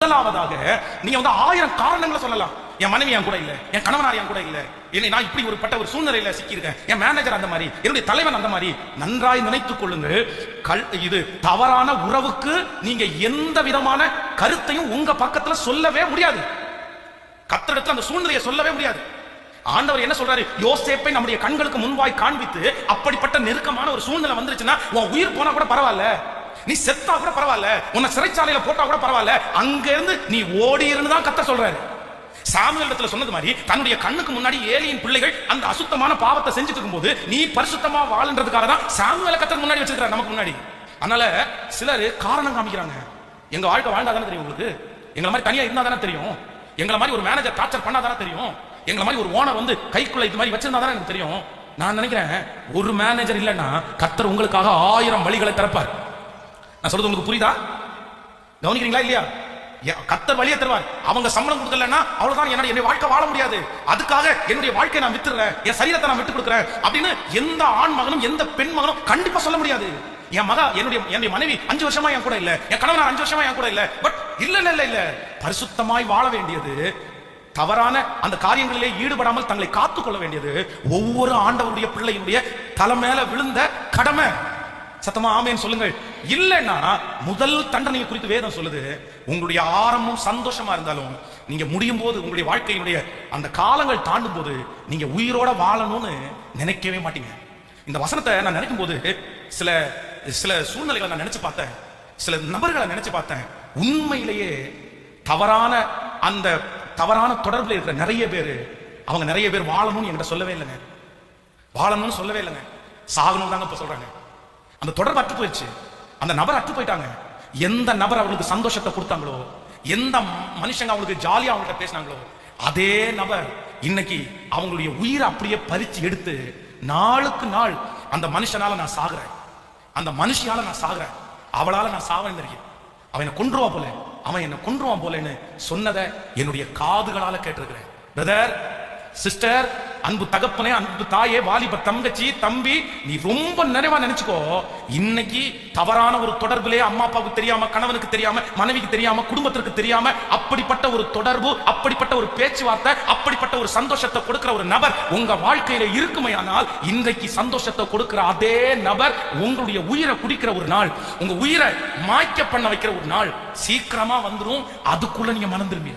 முதலாவதாக நீங்க வந்து 1000 காரணங்களை சொல்லலாம். என் மனைவி என் கூட இல்ல, என் கணவனார் என் கூட இல்ல, என்னை நான் இப்படி ஒரு சூழ்நிலையில சிக்கியிருக்கேன், என் மேனேஜர் அந்த மாதிரி, என்னுடைய தலைவன் அந்த மாதிரி. நன்றாய் நினைத்துக் கொள்ளுங்கள், இது தவறான உறவுக்கு நீங்க எந்த விதமான கருத்தையும் உங்க பக்கத்துல சொல்லவே முடியாது. கர்த்தரிடத்துல அந்த சூழ்நிலையை சொல்லவே முடியாது. ஆண்டவர் என்ன சொல்றாரு? யோசேப்பை நம்முடைய கண்களுக்கு முன்பாய் காண்பித்து, அப்படிப்பட்ட நெருக்கமான ஒரு சூழ்நிலை வந்துருச்சுன்னா உன் உயிர் போனா கூட பரவாயில்ல, நீ செத்தா கூட பரவாயில்ல, உன்னை சிறைச்சாலையில போட்டா கூட பரவாயில்ல, அங்க இருந்து நீ ஓடி இருந்து தான் கர்த்தர் சொல்றாரு. சாமுவேல் இடத்துல சொன்னது மாதிரி தன்னுடைய கண்ணுக்கு முன்னாடி ஏலியின் பிள்ளைகள் அந்த அசுத்தமான பாவத்தை செஞ்சுட்டு இருக்கும்போது நீ பரிசுத்தமா வாழன்றதுக்காக தான் சாமுவேலை கர்த்தர் முன்னாடி வச்சிருக்காரு, நமக்கு முன்னாடி. அதனால சிலர் காரணம் காமிக்கிறாங்க. எங்க வாழ்க்கை வாழ்ந்தா தானே தெரியும் உங்களுக்கு, எங்களை மாதிரி தனியா இருந்தா தானே தெரியும், எங்களை மாதிரி ஒரு மேனேஜர் டார்ச்சர் பண்ணா தானே தெரியும், எங்களை மாதிரி ஒரு ஓனர் வந்து கைக்குள்ள இது மாதிரி வச்சிருந்தா தானே எனக்கு தெரியும். நான் நினைக்கிறேன், ஒரு மேனேஜர் இல்லைன்னா கர்த்தர் உங்களுக்காக 1000 வழிகளை திறப்பார். நான் சொல்றது உங்களுக்கு புரியுதா? கவனிக்கிறீங்களா இல்லையா? கர்த்தர் வழியை தருவார். அவங்க சம்பளம் கொடுக்கலன்னா அவ்வளவுதான், என்னுடைய வாழ்க்கை வாழ முடியாது, அதுக்காக என்னுடைய வாழ்க்கையை நான் வித்துறேன், என் சரீரத்தை நான் விட்டு கொடுக்குறேன் அப்படின்னு எந்த ஆண் மகனும் எந்த பெண் மகனும் கண்டிப்பா சொல்ல முடியாது. என் மகா என்னுடைய மனைவி 5 வருஷமா என் கூட இல்ல, என் கணவன் 5 வருஷமா என் கூட இல்ல, பட் இல்ல பரிசுத்தமாய் வாழ வேண்டியது, தவறான அந்த காரியங்களிலே ஈடுபடாமல் தங்களை காத்துக்கொள்ள வேண்டியது ஒவ்வொரு ஆண்டவருடைய பிள்ளையுடைய தலை மேல விழுந்த கடமை. சத்தமா ஆமேன்னு சொல்லுங்கள். இல்லைன்னா முதல் தண்டனை குறித்து வேதம் சொல்லுது, உங்களுடைய ஆரம்பம் சந்தோஷமா இருந்தாலும் நீங்க முடியும் போது, உங்களுடைய வாழ்க்கையினுடைய அந்த காலங்கள் தாண்டும் போது நீங்க உயிரோட வாழணும்னு நினைக்கவே மாட்டீங்க. இந்த வசனத்தை நான் நினைக்கும் போது சில சில சூழ்நிலைகளை நான் நினைச்சு பார்த்தேன், சில நபர்களை நினைச்சு பார்த்தேன். உண்மையிலேயே அந்த தவறான தொடர்புல இருக்கிற நிறைய பேர் வாழணும்னு என்கிட்ட சொல்லவே இல்லைங்க, வாழணும்னு சொல்லவே இல்லைங்க, சாகணும் தாங்க இப்ப சொல்றாங்க. அந்த தொடர்பு அற்று போயிடுச்சு, அந்த நபர் அற்று போயிட்டாங்க. எந்த நபர் அவங்களுக்கு சந்தோஷத்தை கொடுத்தாங்களோ, எந்த மனுஷங்க அவங்களுக்கு ஜாலியா அவங்கள்ட்ட பேசினாங்களோ, அதே நபர் இன்னைக்கு அவங்களுடைய உயிரை அப்படியே பறிச்சு எடுத்து நாளுக்கு நாள் அந்த மனுஷனால நான் சாகுறேன், அந்த மனுஷியால நான் சாகுறேன், அவளால நான் சாவேன், அவன் என்ன கொன்றுவா போல, அவன் என்ன கொன்றுவான் போலன்னு சொன்னதை என்னுடைய காதுகளால கேட்டிருக்கிறேன். பிரதர், சிஸ்டர், அன்பு தகப்பனே, அன்பு தாயே, வாலிப தங்கச்சி, தம்பி, நீ ரொம்ப நிறைவா நினைச்சுக்கோ. இன்னைக்கு தவறான ஒரு தொடர்பிலே அம்மா அப்பாவுக்கு தெரியாம, கணவனுக்கு தெரியாம, மனைவிக்கு தெரியாம, குடும்பத்திற்கு தெரியாம அப்படிப்பட்ட ஒரு தொடர்பு, அப்படிப்பட்ட ஒரு பேச்சுவார்த்தை, அப்படிப்பட்ட ஒரு சந்தோஷத்தை கொடுக்கிற ஒரு நபர் உங்க வாழ்க்கையில இருக்குமே, ஆனால் இன்றைக்கு சந்தோஷத்தை கொடுக்கிற அதே நபர் உங்களுடைய உயிரை குடிக்கிற ஒரு நாள், உங்க உயிரை மாய்க்க பண்ண வைக்கிற ஒரு நாள் சீக்கிரமா வந்துடும். அதுக்குள்ள நீங்க மனம் திரும்பி